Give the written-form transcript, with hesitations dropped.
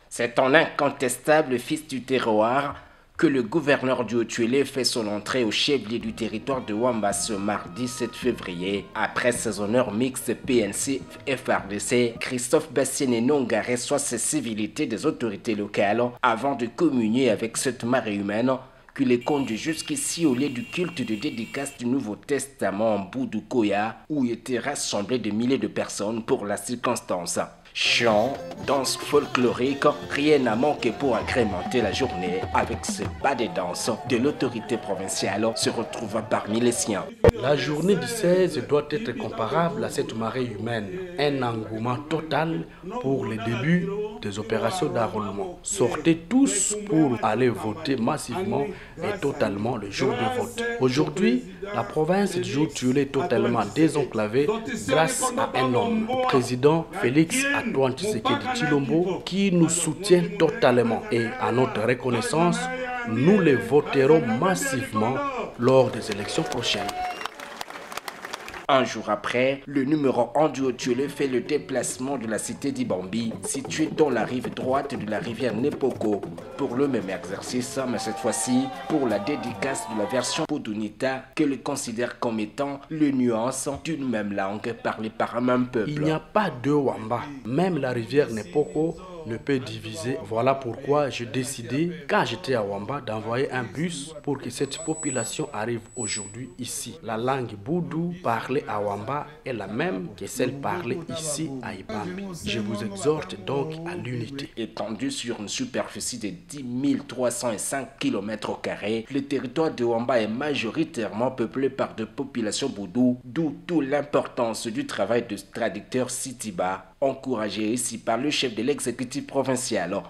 C'est en incontestable fils du terroir que le gouverneur du Haut-Tuélé fait son entrée au chef-lieu du territoire de Wamba ce mardi 7 février. Après ses honneurs mixtes PNC-FRDC, Christophe Bassien-Enonga reçoit ses civilités des autorités locales avant de communier avec cette marée humaine qui les conduit jusqu'ici au lieu du culte de dédicace du Nouveau Testament en Boudoukoya, où étaient rassemblés des milliers de personnes pour la circonstance. Chants, danses folkloriques, rien n'a manqué pour agrémenter la journée avec ce pas de danse de l'autorité provinciale se retrouvant parmi les siens. La journée du 16 doit être comparable à cette marée humaine. Un engouement total pour le début des opérations d'enrôlement. Sortez tous pour aller voter massivement et totalement le jour de vote. Aujourd'hui, la province du Haut-Tuélé est totalement désenclavée grâce à un homme, le président Félix Antoine Tshisekedi Tshilombo, qui nous soutient totalement. Et à notre reconnaissance, nous les voterons massivement lors des élections prochaines. Un jour après, le numéro 1 du Haut-Tuélé fait le déplacement de la cité d'Ibambi, située dans la rive droite de la rivière Nepoko, pour le même exercice, mais cette fois-ci pour la dédicace de la version Podunita, que le considère comme étant le nuance d'une même langue parlée par un même peuple. Il n'y a pas de Wamba, même la rivière Nepoko ne peut diviser. Voilà pourquoi j'ai décidé, quand j'étais à Wamba, d'envoyer un bus pour que cette population arrive aujourd'hui ici. La langue boudou parlée à Wamba est la même que celle parlée ici à Ibambi. Je vous exhorte donc à l'unité. Étendu sur une superficie de 10 305 km², le territoire de Wamba est majoritairement peuplé par des populations boudou, d'où toute l'importance du travail de traducteur Sitiba, encouragé ici par le chef de l'exécutif provincial.